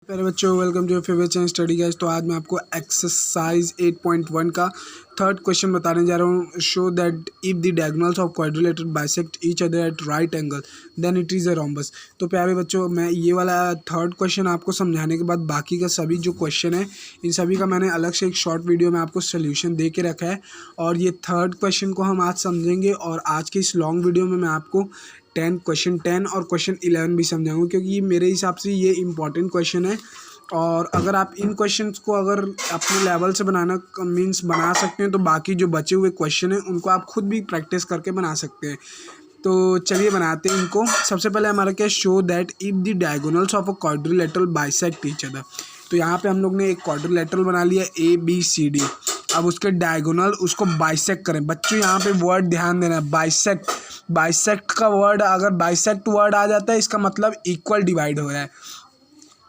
मेरे बच्चों welcome to your favourite channel study guys. तो आज मैं आपको एक्सरसाइज 8.1 का थर्ड क्वेश्चन बताने जा रहा हूँ। Show that if the diagonals of quadrilateral bisect each other at right angle then it is a rhombus. तो प्यारे बच्चों, मैं ये वाला थर्ड क्वेश्चन आपको समझाने के बाद बाकी का सभी जो क्वेश्चन है इन सभी का मैंने अलग से एक शॉर्ट वीडियो में आपको सोल्यूशन दे के रखा है। और ये थर्ड क्वेश्चन को हम आज समझेंगे और आज के इस लॉन्ग वीडियो में मैं आपको क्वेश्चन 10 और क्वेश्चन 11 भी समझाऊंगा, क्योंकि मेरे हिसाब से ये इंपॉर्टेंट क्वेश्चन है। और अगर आप इन क्वेश्चंस को अगर अपने लेवल से बनाना बना सकते हैं तो बाकी जो बचे हुए क्वेश्चन हैं उनको आप खुद भी प्रैक्टिस करके बना सकते हैं। तो चलिए बनाते हैं इनको। सबसे पहले हमारा क्या, show that if the diagonals of a quadrilateral bisect each other. तो यहाँ पे हम लोग ने एक क्वाड्रिलेटरल बना लिया ABCD। अब उसके डायगोनल उसको बाइसेक्ट करें। बच्चों यहाँ पे वर्ड ध्यान देना है, बाइसेक्ट। बाइसेक्ट का वर्ड, अगर बाइसेक्ट वर्ड आ जाता है इसका मतलब इक्वल डिवाइड हो रहा है।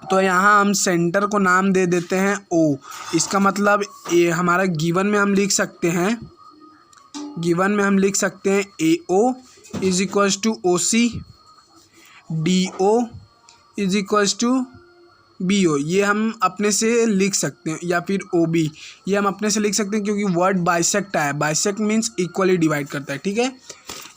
तो यहाँ हम सेंटर को नाम दे देते हैं O। इसका मतलब ये हमारा गिवन में हम लिख सकते हैं, AO is equals to OC, DO is equals to BO। ये हम अपने से लिख सकते हैं, या फिर OB ये हम अपने से लिख सकते हैं, क्योंकि वर्ड बाइसेक्ट आया। बाइसेक्ट मीन्स इक्वली डिवाइड करता है, ठीक है।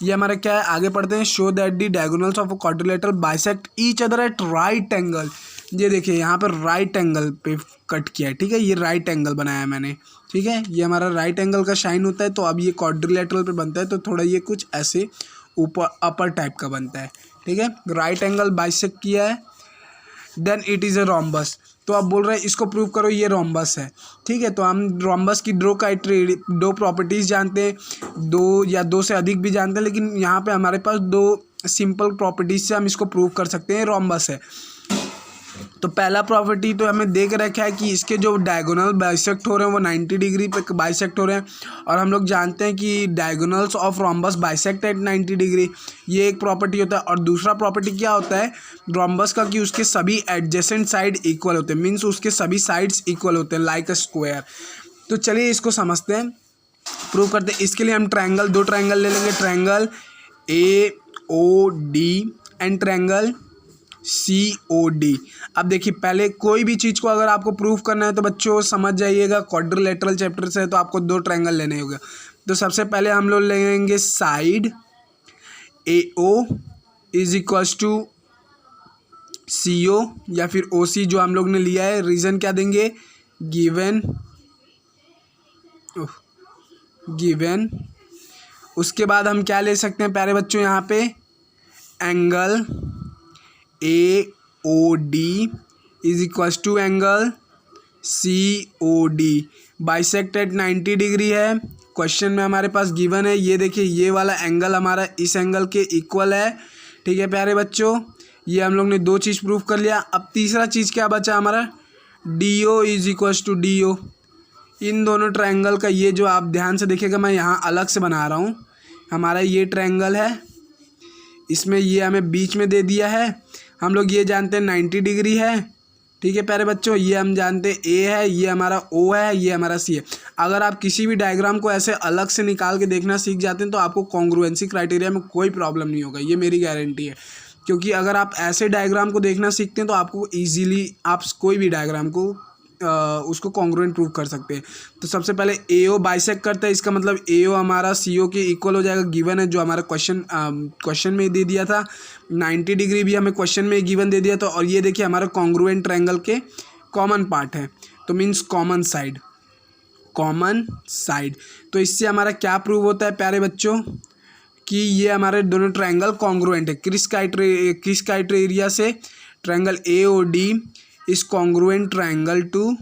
ये हमारा क्या है, आगे पढ़ते हैं। Show that the diagonals of a quadrilateral bisect each other at right angle. ये देखिए यहाँ पर राइट एंगल पे कट किया है, ठीक है। ये राइट एंगल बनाया मैंने, ठीक है। ये हमारा राइट एंगल का शाइन होता है। तो अब ये क्वाड्रिलेटरल पे बनता है तो थोड़ा ये कुछ ऐसे ऊपर अपर टाइप का बनता है, ठीक है। राइट एंगल बाइसेक्ट किया है, then it is a rhombus. तो आप बोल रहे हैं इसको प्रूव करो ये रोम्बस है, ठीक है। तो हम रोम्बस की दो प्रॉपर्टीज़ जानते हैं, दो या दो से अधिक भी जानते हैं, लेकिन यहाँ पे हमारे पास दो सिंपल प्रॉपर्टीज से हम इसको प्रूव कर सकते हैं रोम्बस है। तो पहला प्रॉपर्टी तो हमें देख रखा है कि इसके जो डायगोनल बाइसेक्ट हो रहे हैं वो 90 डिग्री पे बाइसेक्ट हो रहे हैं, और हम लोग जानते हैं कि diagonals of rhombus bisect at 90 degree. ये एक प्रॉपर्टी होता है। और दूसरा प्रॉपर्टी क्या होता है रोम्बस का, कि उसके सभी एडजेसेंट साइड इक्वल होते हैं, मीन्स उसके सभी साइड्स इक्वल होते हैं लाइक अ स्क्वायर। तो चलिए इसको समझते हैं, प्रूव करते हैं। इसके लिए हम दो ट्रायंगल ले लेंगे, triangle AOD and triangle COD। अब देखिए, पहले कोई भी चीज़ को अगर आपको प्रूफ करना है तो बच्चों समझ जाइएगा, क्वाड्रिलेटरल चैप्टर से तो आपको दो ट्रायंगल लेने होंगे। तो सबसे पहले हम लोग लेंगे side AO is equals to CO या फिर OC जो हम लोग ने लिया है। रीज़न क्या देंगे, गिवन। उसके बाद हम क्या ले सकते हैं प्यारे बच्चों, यहाँ पे angle AOD is equals to angle COD। Bisect at 90 degree है, क्वेश्चन में हमारे पास गिवन है। ये देखिए, ये वाला एंगल हमारा इस एंगल के इक्वल है, ठीक है प्यारे बच्चों। ये हम लोग ने दो चीज़ प्रूफ कर लिया। अब तीसरा चीज़ क्या बचा हमारा, DO is equals to DO। इन दोनों ट्रायंगल का, ये जो आप ध्यान से देखिएगा मैं यहाँ अलग से बना रहा हूँ, हमारा ये ट्रायंगल है, इसमें ये हमें बीच में दे दिया है। हम लोग ये जानते हैं 90 डिग्री है, ठीक है प्यारे बच्चों। ये हम जानते हैं A है, ये हमारा O है, ये हमारा C है। अगर आप किसी भी डायग्राम को ऐसे अलग से निकाल के देखना सीख जाते हैं तो आपको कॉन्ग्रुएंसी क्राइटेरिया में कोई प्रॉब्लम नहीं होगा, ये मेरी गारंटी है। क्योंकि अगर आप ऐसे डायग्राम को देखना सीखते हैं तो आपको ईजिली आप कोई भी डायग्राम को उसको कॉन्ग्रुएंट प्रूव कर सकते हैं। तो सबसे पहले AO बाइसेक्ट करता है, इसका मतलब AO हमारा CO के इक्वल हो जाएगा, गिवन है जो हमारा क्वेश्चन में दे दिया था। 90 डिग्री भी हमें क्वेश्चन में गिवन दे दिया था। और ये देखिए हमारा कॉन्ग्रुएंट ट्रायंगल के कॉमन पार्ट है, तो मीन्स कॉमन साइड। तो इससे हमारा क्या प्रूव होता है प्यारे बच्चों, कि ये हमारे दोनों ट्रायंगल कॉन्ग्रुएंट है। किस क्राइटेरिया से, triangle AOD is congruent triangle to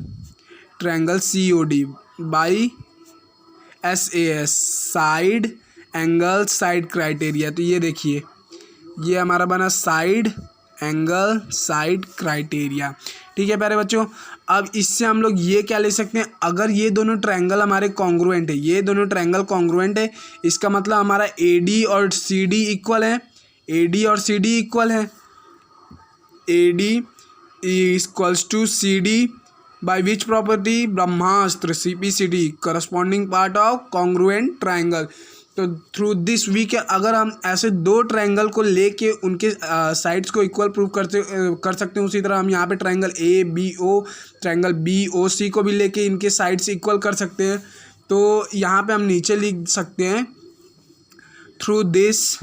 triangle COD by SAS side angle side criteria. तो ये देखिए, ये हमारा बना साइड एंगल साइड क्राइटेरिया, ठीक है प्यारे बच्चों। अब इससे हम लोग ये क्या ले सकते हैं, अगर ये दोनों ट्रायंगल हमारे कॉन्ग्रुएंट है, ये दोनों ट्रायंगल कॉन्ग्रुएंट है, इसका मतलब हमारा AD और CD इक्वल है, AD equals to CD by which property, ब्रह्मास्त्र CPCD, corresponding part of congruent triangle. तो थ्रू दिस वी के अगर हम ऐसे दो ट्रायंगल को लेके उनके साइड्स को इक्वल प्रूव कर सकते हैं। उसी तरह हम यहाँ पे triangle A B O, triangle B O C को भी लेके इनके साइड्स इक्वल कर सकते हैं। तो यहाँ पे हम नीचे लिख सकते हैं through this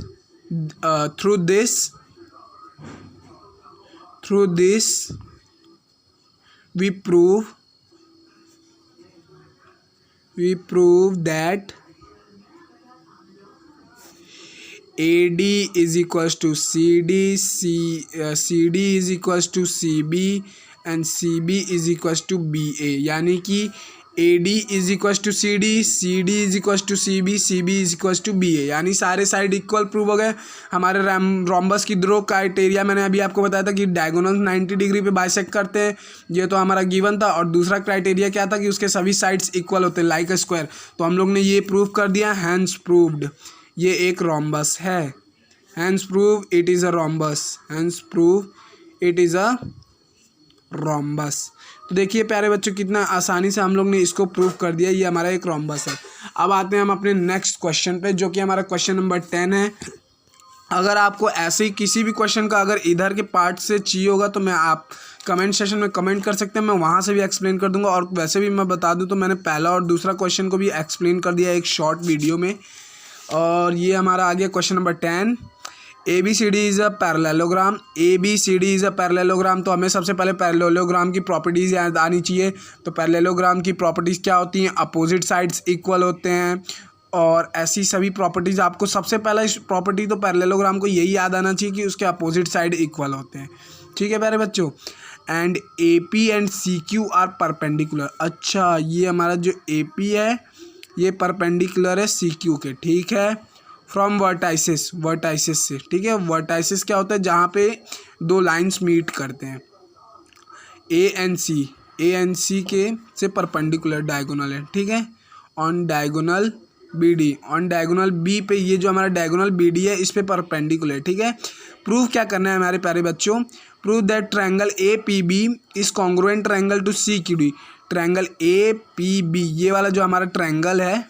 we prove that AD is equals to CD, CD is equals to CB and CB is equals to BA। यानी कि AD is equals to CD, CD is equals to CB, CB is equals to BA। यानी सारे side equal prove हो गए। हमारे rhombus की दो criteria मैंने अभी आपको बताया था कि डायगोनल 90 डिग्री पे बाइसेक्ट करते हैं, ये तो हमारा गिवन था। और दूसरा क्राइटेरिया क्या था कि उसके सभी साइड्स इक्वल होते हैं लाइक अ स्क्वायर। तो हम लोग ने ये प्रूव कर दिया, हैंस प्रूव्ड ये एक रोम्बस है। Hence prove it is a rhombus, hence prove it is a rhombus. तो देखिए प्यारे बच्चों कितना आसानी से हम लोग ने इसको प्रूव कर दिया, ये हमारा एक रोम्बस है। अब आते हैं हम अपने नेक्स्ट क्वेश्चन पे, जो कि हमारा क्वेश्चन नंबर 10 है। अगर आपको ऐसे ही किसी भी क्वेश्चन का अगर इधर के पार्ट से चाहिए होगा तो मैं आप कमेंट सेशन में कमेंट कर सकते हैं, मैं वहाँ से भी एक्सप्लेन कर दूंगा। और वैसे भी मैं बता दूं तो मैंने पहला और दूसरा क्वेश्चन को भी एक्सप्लेन कर दिया एक शॉर्ट वीडियो में। और ये हमारा आ गया question number 10। ABCD is a parallelogram, ABCD is a parallelogram. तो हमें सबसे पहले पैरेललोग्राम की प्रॉपर्टीज़ याद आनी चाहिए। तो पैरेललोग्राम की प्रॉपर्टीज़ क्या होती हैं? अपोजिट साइड्स इक्वल होते हैं और ऐसी सभी प्रॉपर्टीज़। आपको सबसे पहला इस प्रॉपर्टी तो पैरेललोग्राम को यही याद आना चाहिए कि उसके अपोजिट साइड इक्वल होते हैं। ठीक है प्यारे बच्चों। And AP and CQ are perpendicular. अच्छा, ये हमारा जो AP है ये परपेंडिकुलर है CQ के, ठीक है, फ्रॉम वर्टाइसिस से। ठीक है, वर्टाइसिस क्या होता है? जहाँ पे दो लाइंस मीट करते हैं। A एंड C के से परपेंडिकुलर डायगोनल है। ठीक है, on diagonal BD, on diagonal B पे ये जो हमारा डायगोनल BD है इस पे परपेंडिकुलर। ठीक है, प्रूव क्या करना है हमारे प्यारे बच्चों? Prove that triangle APB is congruent triangle to CQD। Triangle APB ये वाला जो हमारा ट्रायंगल है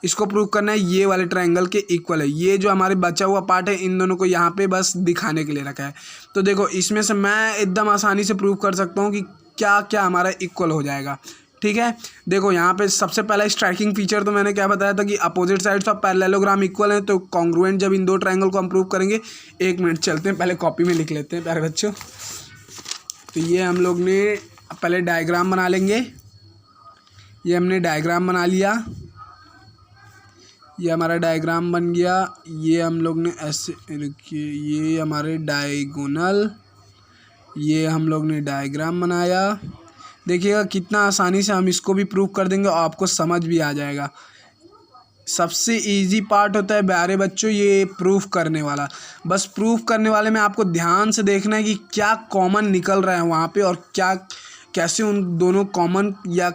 इसको प्रूव करना है ये वाले ट्रायंगल के इक्वल है। ये जो हमारे बचा हुआ पार्ट है इन दोनों को यहाँ पे बस दिखाने के लिए रखा है। तो देखो इसमें से मैं एकदम आसानी से प्रूव कर सकता हूँ कि क्या क्या हमारा इक्वल हो जाएगा। ठीक है, देखो यहाँ पे सबसे पहला स्ट्राइकिंग फीचर तो मैंने क्या बताया था कि opposite sides of parallelogram equal हैं। तो कॉन्ग्रुएंट जब इन दो ट्रायंगल को हम प्रूव करेंगे, एक मिनट चलते हैं पहले कॉपी में लिख लेते हैं प्यारे बच्चों। तो ये हम लोग ने पहले डायग्राम बना लेंगे। ये हमने डायग्राम बना लिया, ये हमारा डायग्राम बन गया। ये हम लोग ने ऐसे रखिए, ये हमारे डायगोनल, ये हम लोग ने डायग्राम बनाया। देखिएगा कितना आसानी से हम इसको भी प्रूव कर देंगे और आपको समझ भी आ जाएगा। सबसे इजी पार्ट होता है प्यारे बच्चों ये प्रूफ करने वाला। बस प्रूफ करने वाले में आपको ध्यान से देखना है कि क्या कॉमन निकल रहा है वहाँ पे और क्या कैसे उन दोनों कॉमन या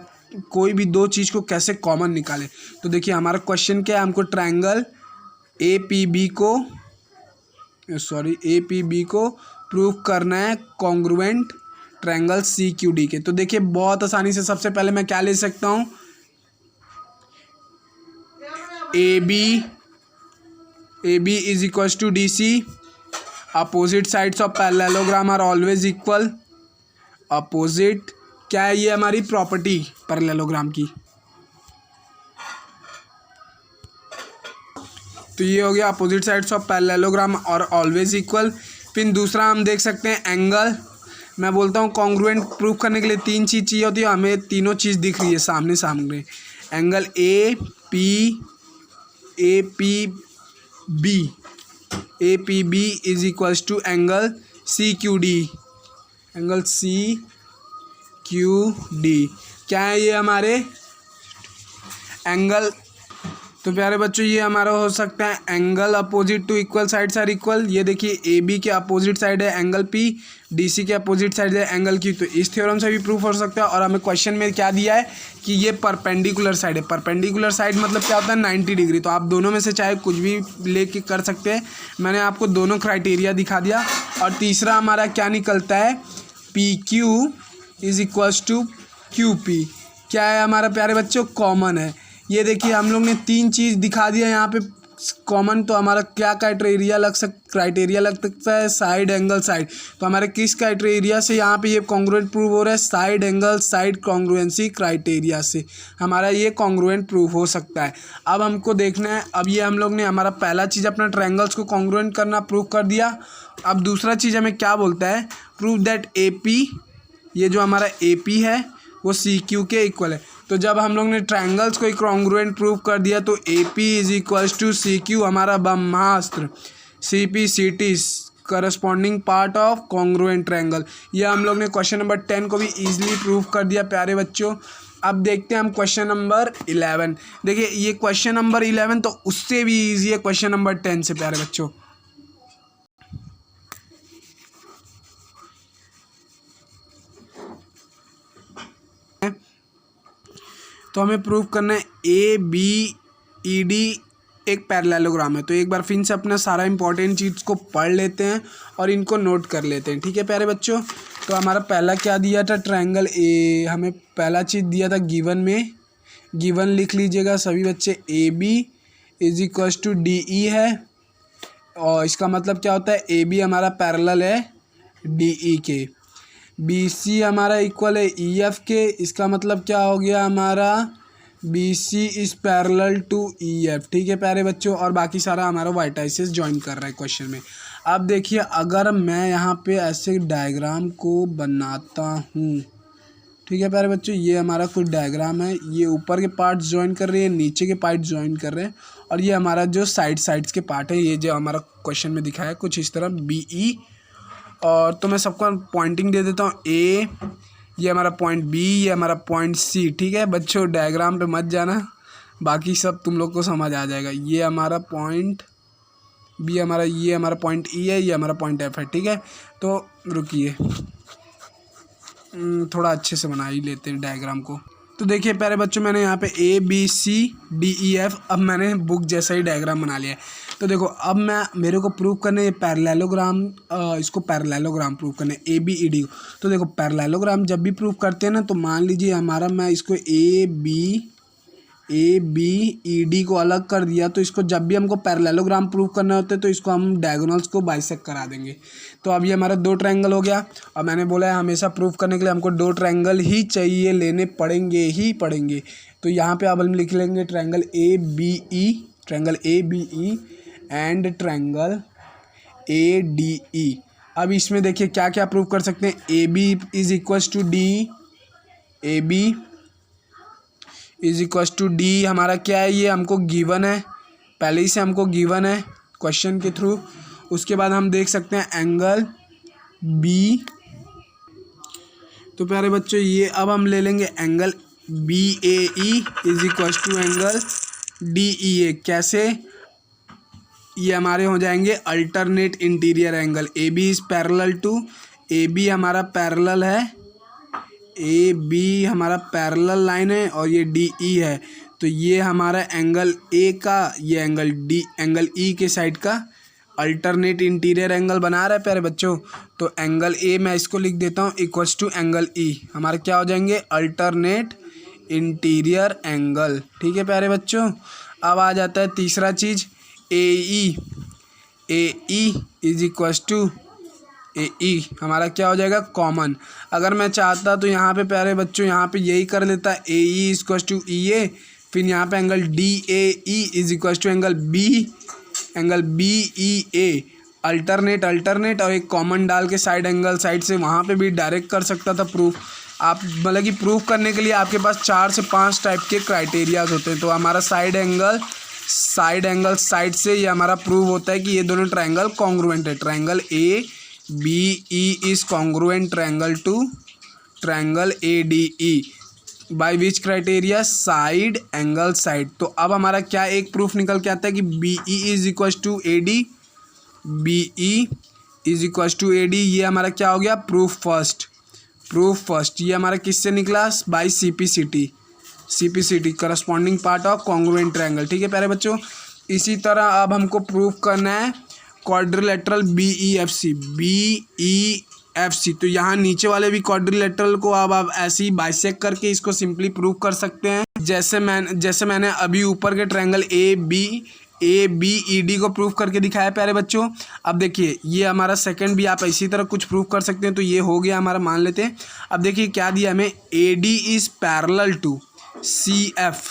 कोई भी दो चीज़ को कैसे कॉमन निकाले। तो देखिए हमारा क्वेश्चन क्या है, हमको ट्रायंगल APB को प्रूव करना है कॉन्ग्रुएंट ट्रायंगल CQD के। तो देखिए बहुत आसानी से सबसे पहले मैं क्या ले सकता हूँ, AB is equals to DC, opposite sides of parallelogram are always equal. Opposite क्या है, ये हमारी प्रॉपर्टी पैरेललोग्राम की। तो ये हो गया अपोजिट साइड्स ऑफ पैरेललोग्राम और ऑलवेज इक्वल। फिर दूसरा हम देख सकते हैं एंगल। मैं बोलता हूँ कॉन्ग्रुएंट प्रूफ करने के लिए तीन चीज़ चाहिए होती है, हमें तीनों चीज़ दिख रही है सामने सामने। Angle APB is equals to angle CQD। Angle CQD क्या है, ये हमारे एंगल। तो प्यारे बच्चों ये हमारा हो सकता है angle opposite to equal sides are equal. ये देखिए AB के अपोजिट साइड है एंगल P, DC के अपोजिट साइड है एंगल Q। तो इस थ्योरम से भी प्रूफ हो सकता है। और हमें क्वेश्चन में क्या दिया है कि ये परपेंडिकुलर साइड है। परपेंडिकुलर साइड मतलब क्या होता है, 90 डिग्री। तो आप दोनों में से चाहे कुछ भी लेके कर सकते हैं। मैंने आपको दोनों क्राइटेरिया दिखा दिया। और तीसरा हमारा क्या निकलता है, PQ is equals to QP। क्या है हमारा प्यारे बच्चों, कॉमन है। ये देखिए हम लोग ने 3 चीज़ दिखा दिया यहाँ पे कॉमन। तो हमारा क्या क्राइटेरिया लग सकता है, साइड एंगल साइड। तो हमारे किस क्राइटेरिया से यहाँ पे ये कॉन्ग्रुएंट प्रूव हो रहा है, side angle side congruency criteria से हमारा ये कॉन्ग्रुएंट प्रूव हो सकता है। अब हमको देखना है, अब ये हम लोग ने हमारा पहला चीज़ अपना ट्रायंगल्स को कॉन्ग्रुएंट करना प्रूव कर दिया। अब दूसरा चीज़ हमें क्या बोलता है, प्रूव दैट AP, ये जो हमारा AP है वो CQ के इक्वल है। तो जब हम लोग ने ट्रायंगल्स को कॉन्ग्रुएंट प्रूव कर दिया तो AP is equals to CQ हमारा ब्रह्मास्त्र, CP/CT corresponding part of congruent triangle. ये हम लोग ने क्वेश्चन नंबर 10 को भी इजीली प्रूव कर दिया प्यारे बच्चों। अब देखते हैं हम क्वेश्चन नंबर 11। देखिए ये क्वेश्चन नंबर 11 तो उससे भी ईजी है क्वेश्चन नंबर 10 से प्यारे बच्चों। तो हमें प्रूव करना है ABED एक पैरेललोग्राम है। तो एक बार फिर से अपना सारा इंपॉर्टेंट चीज़ को पढ़ लेते हैं और इनको नोट कर लेते हैं, ठीक है प्यारे बच्चों। तो हमारा पहला क्या दिया था, ट्रायंगल A, हमें पहला चीज़ दिया था गिवन में, गिवन लिख लीजिएगा सभी बच्चे, AB is equals to DE है। और इसका मतलब क्या होता है, AB हमारा पैरेलल है DE के, BC हमारा इक्वल है EF के। इसका मतलब क्या हो गया हमारा, BC is parallel to EF, ठीक है प्यारे बच्चों। और बाकी सारा हमारा वर्टाइसेस ज्वाइन कर रहा है क्वेश्चन में। अब देखिए अगर मैं यहाँ पे ऐसे डायग्राम को बनाता हूँ, ठीक है प्यारे बच्चों, ये हमारा कुछ डायग्राम है, ये ऊपर के पार्ट्स ज्वाइन कर रहे हैं, नीचे के पार्ट ज्वाइन कर रहे हैं, और ये हमारा जो साइड्स के पार्ट है, ये जो हमारा क्वेश्चन में दिखाया है कुछ इस तरह BE। और तो मैं सबको पॉइंटिंग दे देता हूँ, A ये हमारा पॉइंट B, ये हमारा पॉइंट C, ठीक है बच्चों। डायग्राम पे मत जाना, बाकी सब तुम लोग को समझ आ जाएगा। ये हमारा पॉइंट B हमारा, ये हमारा पॉइंट E है, ये हमारा पॉइंट F है, ठीक है। तो रुकिए थोड़ा अच्छे से बना ही लेते हैं डायग्राम को। तो देखिए प्यारे बच्चों मैंने यहाँ पे ABCDEF अब मैंने बुक जैसा ही डायग्राम बना लिया है। तो देखो अब मेरे को प्रूव करना है ये पैरेललोग्राम, इसको पैरेललोग्राम प्रूव करना है ABED को। तो देखो पैरेललोग्राम जब भी प्रूव करते हैं ना, तो मान लीजिए हमारा, मैं इसको ABED को अलग कर दिया, तो इसको जब भी हमको पैरेललोग्राम प्रूव करना होता है तो इसको हम डायगोनल्स को बाइसेक्ट करा देंगे। तो अब ये हमारा 2 ट्रायंगल हो गया। और मैंने बोला है हमेशा प्रूव करने के लिए हमको 2 ट्रायंगल ही चाहिए, लेने पड़ेंगे। तो यहाँ पे अब हम लिख लेंगे triangle ABE and triangle ADE। अब इसमें देखिए क्या क्या प्रूव कर सकते हैं, AB is equals to D, AB is equals to D हमारा क्या है, ये हमको गिवन है, पहले ही से हमको गिवन है क्वेश्चन के थ्रू। उसके बाद हम देख सकते हैं एंगल B। तो प्यारे बच्चों ये अब हम ले लेंगे angle BAE is equals to angle DEA। कैसे, ये हमारे हो जाएंगे alternate interior angle. AB is parallel to, AB हमारा पैरेलल है, AB हमारा पैरेलल लाइन है, और ये DE है। तो ये हमारा एंगल A का, ये एंगल D, एंगल E के साइड का अल्टरनेट इंटीरियर एंगल बना रहा है प्यारे बच्चों। तो एंगल A मैं इसको लिख देता हूँ इक्वल्स टू एंगल E, हमारे क्या हो जाएंगे अल्टरनेट इंटीरियर एंगल, ठीक है प्यारे बच्चों। अब आ जाता है तीसरा चीज़ AE is equals to AE हमारा क्या हो जाएगा कॉमन। अगर मैं चाहता तो यहाँ पे प्यारे बच्चों यहाँ पे यही कर लेता, AE is equals to EA, फिर यहाँ पे angle DAE is equals to angle BEA, alternate और एक कॉमन डाल के साइड एंगल साइड से वहाँ पे भी डायरेक्ट कर सकता था प्रूफ। आप मतलब कि प्रूफ करने के लिए आपके पास 4 से 5 टाइप के क्राइटेरियाज होते हैं। तो हमारा साइड एंगल साइड से ये हमारा प्रूव होता है कि ये दोनों ट्रायंगल कॉन्ग्रुएंट है। Triangle ABE is congruent triangle to triangle ADE by which criteria, side angle side. तो अब हमारा क्या एक प्रूफ निकल के आता है कि BE is equals to AD, BE is equals to AD। ये हमारा क्या हो गया प्रूफ फर्स्ट। ये हमारा किससे निकला, by CP/CT corresponding part of congruent triangle, ठीक है प्यारे बच्चों। इसी तरह अब हमको प्रूफ करना है क्वाड्रिलेटरल BEFC। तो यहाँ नीचे वाले भी क्वाड्रिलेटरल को अब आप ऐसे ही बाइसेक्ट करके इसको सिंपली प्रूव कर सकते हैं। जैसे मैंने अभी ऊपर के triangle A B E D को प्रूफ करके दिखाया प्यारे बच्चों। अब देखिए ये हमारा सेकंड भी आप इसी तरह कुछ प्रूफ कर सकते हैं। तो ये हो गया हमारा, मान लेते हैं। अब देखिए क्या दिया हमें, A D is parallel to C F,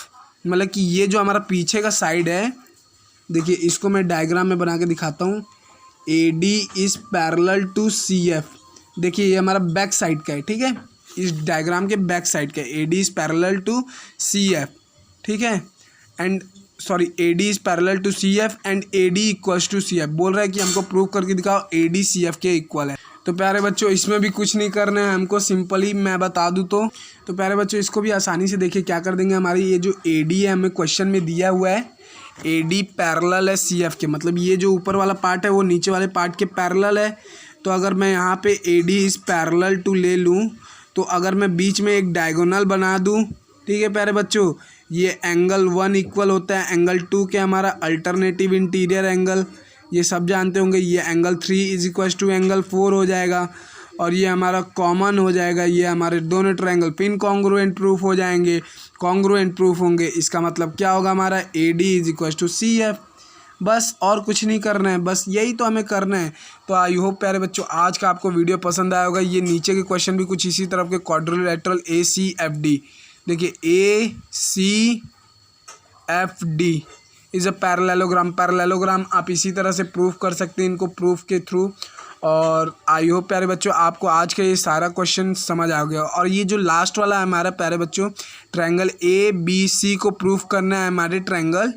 मतलब कि ये जो हमारा पीछे का साइड है, देखिए इसको मैं डायग्राम में बना के दिखाता हूँ। A D is parallel to C F, देखिए ये हमारा बैक साइड का है, ठीक है, इस डायग्राम के बैक साइड का। A D is parallel to C F, ठीक है, and sorry A D is parallel to C F and A D equals to C F. बोल रहा है कि हमको प्रूव करके दिखाओ ए डी सी एफ के इक्वल है। तो प्यारे बच्चों इसमें भी कुछ नहीं करना है हमको, सिंपली मैं बता दूँ तो प्यारे बच्चों इसको भी आसानी से देखिए क्या कर देंगे। हमारी ये जो ए डी है हमें क्वेश्चन में दिया हुआ है, ए डी पैरेलल है सी एफ के, मतलब ये जो ऊपर वाला पार्ट है वो नीचे वाले पार्ट के पैरेलल है। तो अगर मैं यहाँ पे A D is parallel to ले लूँ, तो अगर मैं बीच में एक डायगोनल बना दूँ, ठीक है प्यारे बच्चों, ये एंगल 1 इक्वल होता है एंगल 2 के हमारा अल्टरनेटिव इंटीरियर एंगल, ये सब जानते होंगे। ये angle 3 is equal to angle 4 हो जाएगा, और ये हमारा कॉमन हो जाएगा। ये हमारे दोनों ट्रायंगल पिन कॉन्ग्रुएंट प्रूफ हो जाएंगे, कॉन्ग्रुएंट प्रूफ होंगे। इसका मतलब क्या होगा हमारा, A D is equal to C F. बस और कुछ नहीं करना है, बस यही तो हमें करना है। तो आई होप प्यारे बच्चों आज का आपको वीडियो पसंद आया होगा। ये नीचे के क्वेश्चन भी कुछ इसी तरफ के, quadrilateral A C F D, देखिए A C F D is a parallelogram आप इसी तरह से प्रूफ कर सकते हैं इनको प्रूफ के थ्रू। और आई होप प्यारे बच्चों आपको आज का ये सारा क्वेश्चन समझ आ गया। और ये जो लास्ट वाला है हमारा प्यारे बच्चों, ट्रायंगल ए बी सी को प्रूफ करना है हमारे ट्रायंगल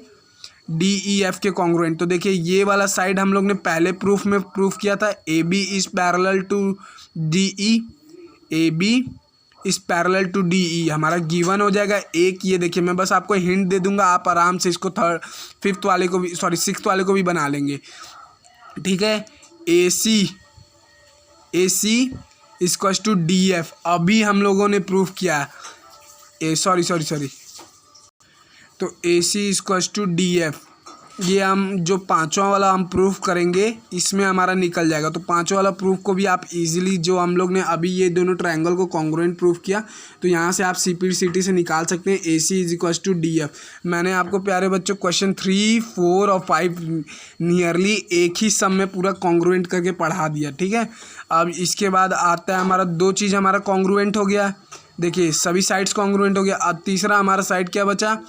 डी ई एफ के कॉन्ग्रुएंट। तो देखिए ये वाला साइड हम लोग ने पहले प्रूफ में प्रूफ किया था, A B is parallel to D E, A B is parallel to D E हमारा गिवन हो जाएगा एक। ये देखिए मैं बस आपको हिंट दे दूंगा, आप आराम से इसको सिक्स्थ वाले को भी बना लेंगे, ठीक है। ए सी इक्वल्स टू डी एफ अभी हम लोगों ने प्रूफ किया है, तो ए सी इक्वल्स टू डी एफ, ये हम जो पांचवा वाला हम प्रूफ करेंगे इसमें हमारा निकल जाएगा। तो पांचवा वाला प्रूफ को भी आप इजीली, जो हम लोग ने अभी ये दोनों ट्रायंगल को कॉन्ग्रुएंट प्रूफ किया, तो यहाँ से आप CPCT से निकाल सकते हैं A C is equals to D F. मैंने आपको प्यारे बच्चों क्वेश्चन 3, 4 और 5 नियरली एक ही सम में पूरा कॉन्ग्रुएंट करके पढ़ा दिया, ठीक है। अब इसके बाद आता है हमारा दो चीज़ हमारा कॉन्ग्रुएंट हो गया, देखिए सभी साइड्स कॉन्ग्रुएंट हो गया। अब तीसरा हमारा साइड क्या बचा,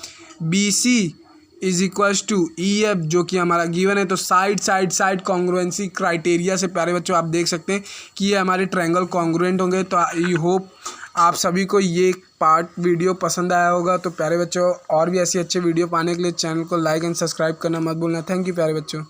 B C is equals to E F, जो कि हमारा गिवन है। तो साइड कॉन्ग्रुएंसी क्राइटेरिया से प्यारे बच्चों आप देख सकते हैं कि ये हमारे ट्रायंगल कॉन्ग्रुएंट होंगे। तो आई होप आप सभी को ये पार्ट वीडियो पसंद आया होगा। तो प्यारे बच्चों और भी ऐसी अच्छे वीडियो पाने के लिए चैनल को लाइक एंड सब्सक्राइब करना मत भूलना। थैंक यू प्यारे बच्चों।